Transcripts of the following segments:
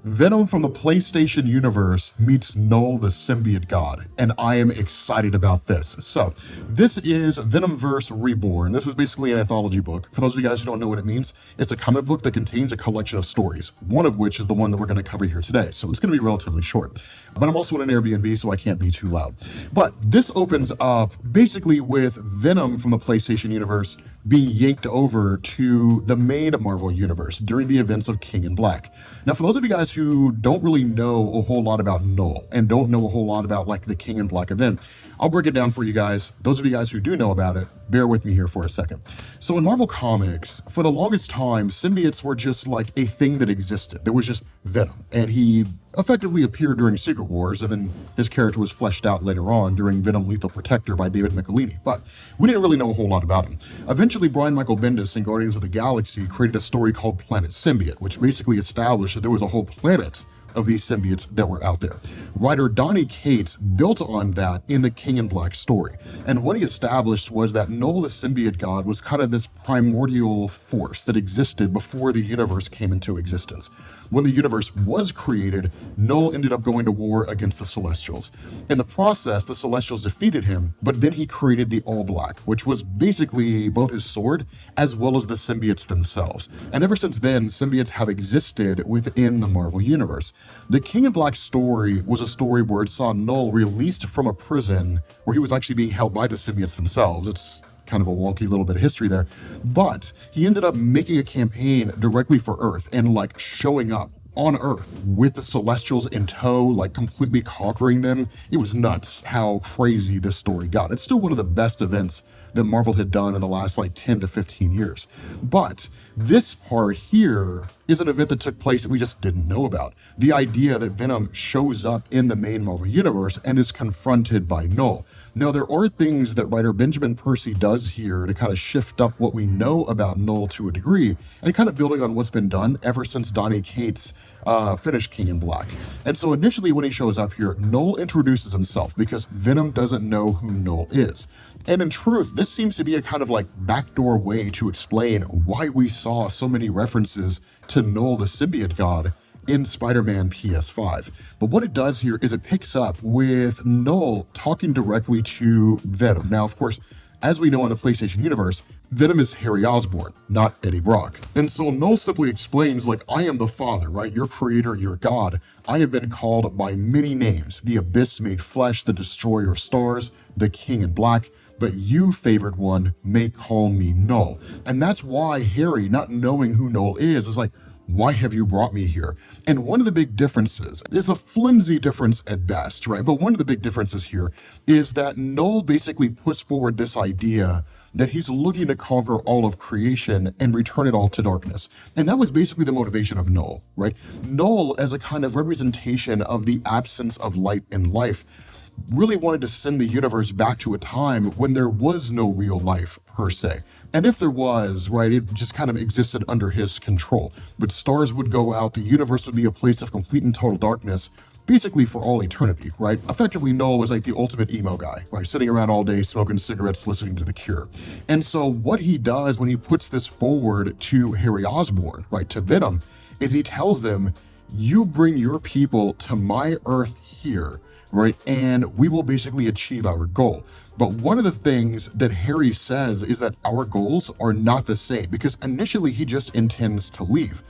Venom from the PlayStation universe meets Knull the symbiote god, and I am excited about this. So, this is Venomverse Reborn. This is basically an anthology book. For those of you guys who don't know what it means, it's a comic book that contains a collection of stories, one of which is the one that we're going to cover here today. So it's going to be relatively short. But I'm also in an Airbnb, so I can't be too loud. But this opens up basically with Venom from the PlayStation universe being yanked over to the main Marvel universe during the events of King in Black. Now, for those of you guys who don't really know a whole lot about Knull and don't know a whole lot about like the King in Black event, I'll break it down for you guys. Those of you guys who do know about it, bear with me here for a second. So in Marvel Comics, for the longest time, symbiotes were just like a thing that existed. There was just Venom, and he effectively appeared during Secret Wars, and then his character was fleshed out later on during Venom Lethal Protector by David Michelinie, but we didn't really know a whole lot about him. Eventually, Brian Michael Bendis in Guardians of the Galaxy created a story called Planet Symbiote, which basically established that there was a whole planet of these symbiotes that were out there. Writer Donny Cates built on that in the King in Black story. And what he established was that Knull the symbiote god was kind of this primordial force that existed before the universe came into existence. When the universe was created, Knull ended up going to war against the Celestials. In the process, the Celestials defeated him, but then he created the All Black, which was basically both his sword as well as the symbiotes themselves. And ever since then, symbiotes have existed within the Marvel universe. The King in Black story was a story where it saw Knull released from a prison where he was actually being held by the symbiotes themselves. It's kind of a wonky little bit of history there, but he ended up making a campaign directly for Earth and like showing up on Earth with the Celestials in tow, like completely conquering them. It was nuts how crazy this story got. It's still one of the best events that Marvel had done in the last like 10 to 15 years. But this part here is an event that took place that we just didn't know about. The idea that Venom shows up in the main Marvel universe and is confronted by Knull. Now, there are things that writer Benjamin Percy does here to kind of shift up what we know about Knull to a degree, and kind of building on what's been done ever since Donny Cates finished King in Black. And so initially when he shows up here, Knull introduces himself because Venom doesn't know who Knull is. And in truth, this seems to be a kind of like backdoor way to explain why we saw so many references to Knull the symbiote god in Spider-Man PS5. But what it does here is it picks up with Knull talking directly to Venom. Now, of course, as we know in the PlayStation universe, Venom is Harry Osborn, not Eddie Brock. And so Knull simply explains, like, I am the Father, right? Your creator, your God. I have been called by many names. The Abyss made flesh, the Destroyer of Stars, the King in Black. But you, favored one, may call me Knull. And that's why Harry, not knowing who Knull is like, why have you brought me here? And one of the big differences, it's a flimsy difference at best, right? But one of the big differences here is that Knull basically puts forward this idea that he's looking to conquer all of creation and return it all to darkness. And that was basically the motivation of Knull, right? Knull, as a kind of representation of the absence of light in life, really wanted to send the universe back to a time when there was no real life per se. And if there was, right, it just kind of existed under his control. But stars would go out, the universe would be a place of complete and total darkness, basically for all eternity, right? Effectively, Knull was like the ultimate emo guy, right? Sitting around all day, smoking cigarettes, listening to The Cure. And so what he does when he puts this forward to Harry Osborn, right, to Venom, is he tells them, you bring your people to my Earth here, right? And we will basically achieve our goal. But one of the things that Harry says is that our goals are not the same, because initially he just intends to leave.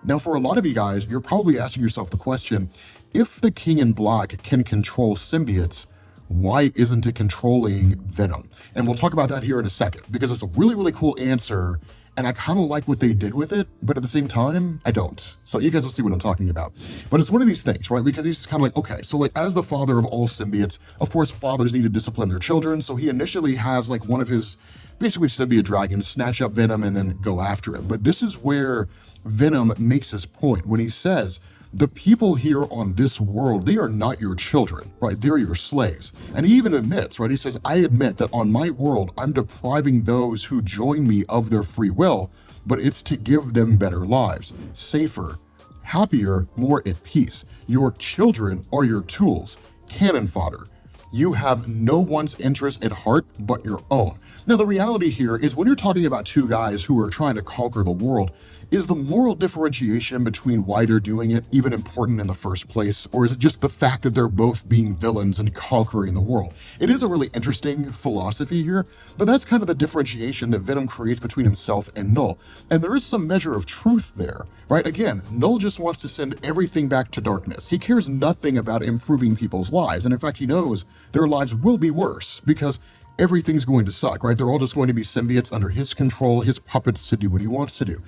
Now, for a lot of you guys, you're probably asking yourself the question, if the King in Black can control symbiotes, why isn't it controlling Venom? And we'll talk about that here in a second, because it's a really, really cool answer. And I kind of like what they did with it, but at the same time, I don't. So you guys will see what I'm talking about. But it's one of these things, right? Because he's just kind of like, okay, so like as the father of all symbiotes, of course, fathers need to discipline their children. So he initially has like one of his basically symbiote dragons snatch up Venom and then go after him. But this is where Venom makes his point when he says, the people here on this world, they are not your children, right? They're your slaves. And he even admits, right? He says, I admit that on my world, I'm depriving those who join me of their free will, but it's to give them better lives, safer, happier, more at peace. Your children are your tools, cannon fodder. You have no one's interest at heart but your own. Now, the reality here is when you're talking about two guys who are trying to conquer the world, Is the moral differentiation between why they're doing it even important in the first place, or is it just the fact that they're both being villains and conquering the world? It is a really interesting philosophy here, but that's kind of the differentiation that Venom creates between himself and Knull. And there is some measure of truth there, right? Again, Knull just wants to send everything back to darkness. He cares nothing about improving people's lives, and in fact, he knows their lives will be worse because everything's going to suck, right? They're all just going to be symbiotes under his control, his puppets to do what he wants to do.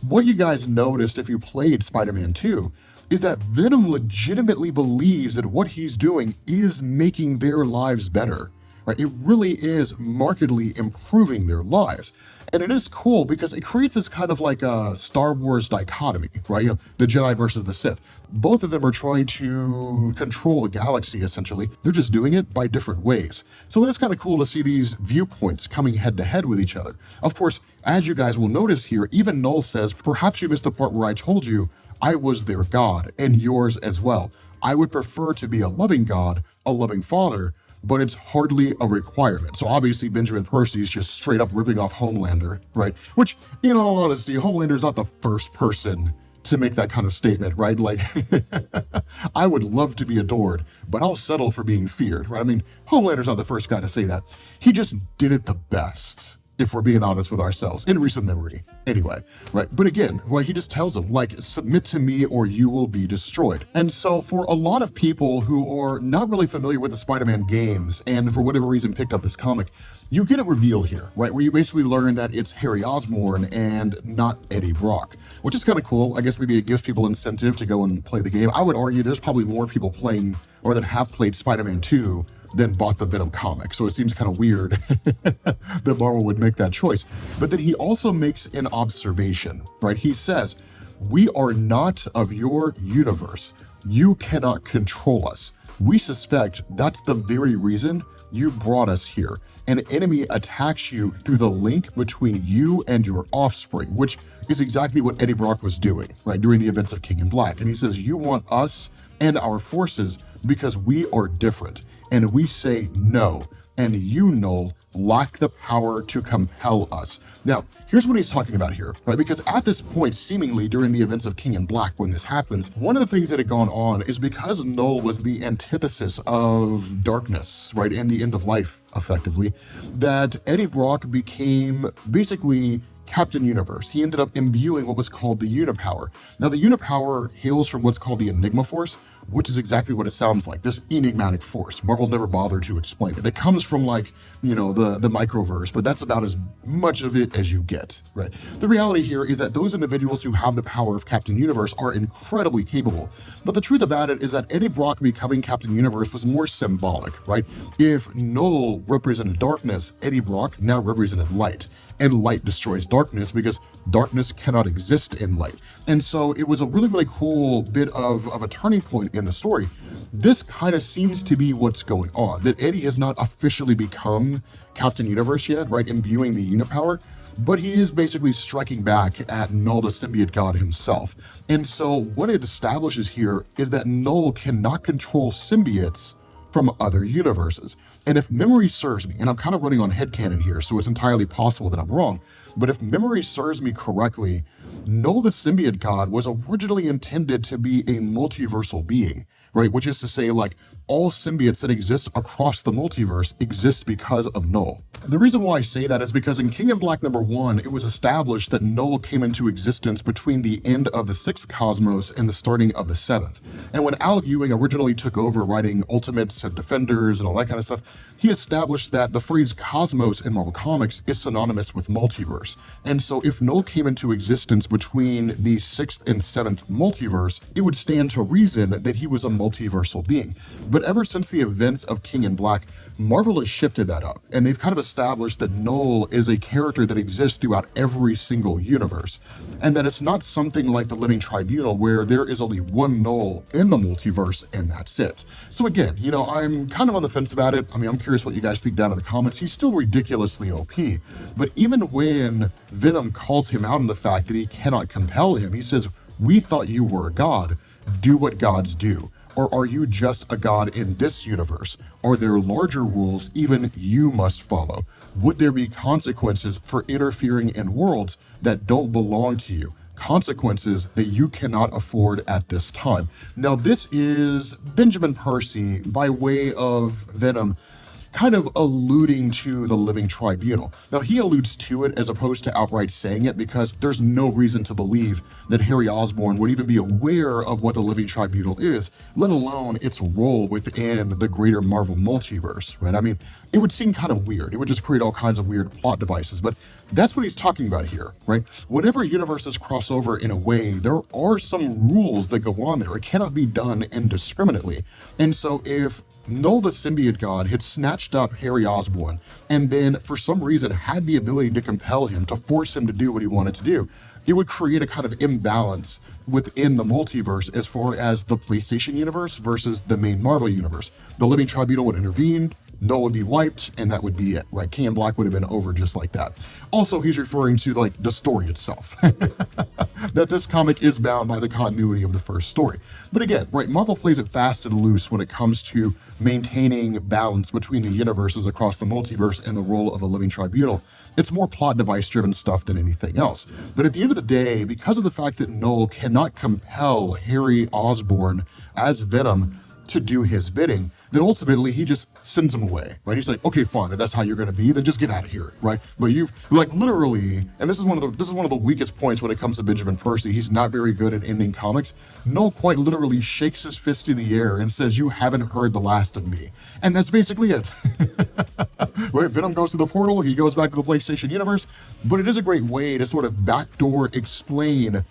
What you guys noticed if you played Spider-Man 2 is that Venom legitimately believes that what he's doing is making their lives better, right? It really is markedly improving their lives. And it is cool because it creates this kind of like a Star Wars dichotomy, right? The Jedi versus the Sith. Both of them are trying to control the galaxy, essentially. They're just doing it by different ways. So it is kind of cool to see these viewpoints coming head to head with each other. Of course, as you guys will notice here, even Knull says, perhaps you missed the part where I told you I was their God and yours as well. I would prefer to be a loving God, a loving father, but it's hardly a requirement. So obviously Benjamin Percy is just straight up ripping off Homelander, right? Which, in all honesty, Homelander's not the first person to make that kind of statement, right? Like, I would love to be adored, but I'll settle for being feared, right? I mean, Homelander's not the first guy to say that. He just did it the best, if we're being honest with ourselves, in recent memory. Anyway, right? But again, like he just tells them, like, submit to me or you will be destroyed. And so for a lot of people who are not really familiar with the Spider-Man games and for whatever reason picked up this comic, you get a reveal here, right? Where you basically learn that it's Harry Osborn and not Eddie Brock, which is kind of cool. I guess maybe it gives people incentive to go and play the game. I would argue there's probably more people playing or that have played Spider-Man 2 than bought the Venom comic. So it seems kind of weird that Marvel would make that choice. But then he also makes an observation, right? He says, we are not of your universe. You cannot control us. We suspect that's the very reason you brought us here. An enemy attacks you through the link between you and your offspring, which is exactly what Eddie Brock was doing, right, during the events of King in Black. And he says, you want us and our forces because we are different. And we say no, and you, Knull, lack the power to compel us. Now, here's what he's talking about here, right? Because at this point, seemingly during the events of King in Black, when this happens, one of the things that had gone on is because Knull was the antithesis of darkness, right, and the end of life, effectively, that Eddie Brock became basically Captain Universe. He ended up imbuing what was called the Unipower. Now, the Unipower hails from what's called the Enigma Force, which is exactly what it sounds like, this enigmatic force. Marvel's never bothered to explain it. It comes from like, the microverse, but that's about as much of it as you get, right? The reality here is that those individuals who have the power of Captain Universe are incredibly capable. But the truth about it is that Eddie Brock becoming Captain Universe was more symbolic, right? If Knull represented darkness, Eddie Brock now represented light. And light destroys darkness because darkness cannot exist in light. And so it was a really, really cool bit of a turning point in the story. This kind of seems to be what's going on, that Eddie has not officially become Captain Universe yet, right, imbuing the Unipower, but he is basically striking back at Knull the symbiote god himself. And so what it establishes here is that Knull cannot control symbiotes from other universes. And if memory serves me, and I'm kind of running on headcanon here, so it's entirely possible that I'm wrong, but if memory serves me correctly, Knull the symbiote god was originally intended to be a multiversal being, right? Which is to say, like, all symbiotes that exist across the multiverse exist because of Knull. The reason why I say that is because in King in Black #1, it was established that Knull came into existence between the end of the 6th Cosmos and the starting of the 7th. And when Al Ewing originally took over writing Ultimates and Defenders and all that kind of stuff, he established that the phrase cosmos in Marvel Comics is synonymous with multiverse. And so if Knull came into existence between the 6th and 7th multiverse, it would stand to reason that he was a multiversal being. But ever since the events of King in Black, Marvel has shifted that up, and they've kind of established that Knull is a character that exists throughout every single universe, and that it's not something like the Living Tribunal where there is only one Knull in the multiverse and that's it. So again, I'm kind of on the fence about it. I mean, I'm curious what you guys think down in the comments. He's still ridiculously OP, but even when Venom calls him out on the fact that he cannot compel him, he says, we thought you were a god. Do what gods do. Or are you just a god in this universe? Are there larger rules even you must follow? Would there be consequences for interfering in worlds that don't belong to you? consequences that you cannot afford at this time. Now, this is Benjamin Percy, by way of Venom, kind of alluding to the Living Tribunal. Now, he alludes to it as opposed to outright saying it, because there's no reason to believe that Harry Osborn would even be aware of what the Living Tribunal is, let alone its role within the greater Marvel multiverse, right? I mean, it would seem kind of weird. It would just create all kinds of weird plot devices, but that's what he's talking about here, right? Whenever universes cross over in a way, there are some rules that go on there. It cannot be done indiscriminately. And so if Knull the symbiote god had snatched up Harry Osborn and then for some reason had the ability to compel him, to force him to do what he wanted to do, it would create a kind of imbalance within the multiverse as far as the PlayStation universe versus the main Marvel universe. The Living Tribunal would intervene, Knull would be wiped, and that would be it, right? King in Black would have been over just like that. Also, he's referring to like the story itself, that this comic is bound by the continuity of the first story. But again, right, Marvel plays it fast and loose when it comes to maintaining balance between the universes across the multiverse and the role of a Living Tribunal. It's more plot device driven stuff than anything else. But at the end of the day, because of the fact that Knull cannot compel Harry Osborn as Venom to do his bidding, then ultimately he just sends him away, right? He's like, okay, fine, if that's how you're going to be, then just get out of here, right? But you've like literally, and this is one of the weakest points when it comes to Benjamin Percy. He's not very good at ending comics. Knull quite literally shakes his fist in the air and says, "You haven't heard the last of me," and that's basically it. Right? Venom goes to the portal. He goes back to the PlayStation universe, but it is a great way to sort of backdoor explain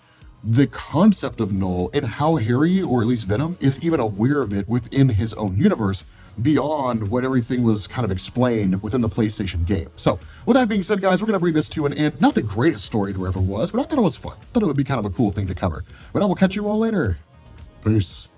the concept of Knull and how Harry, or at least Venom, is even aware of it within his own universe beyond what everything was kind of explained within the PlayStation game. So with that being said, guys, we're going to bring this to an end. Not the greatest story there ever was, but I thought it was fun. I thought it would be kind of a cool thing to cover. But I will catch you all later. Peace.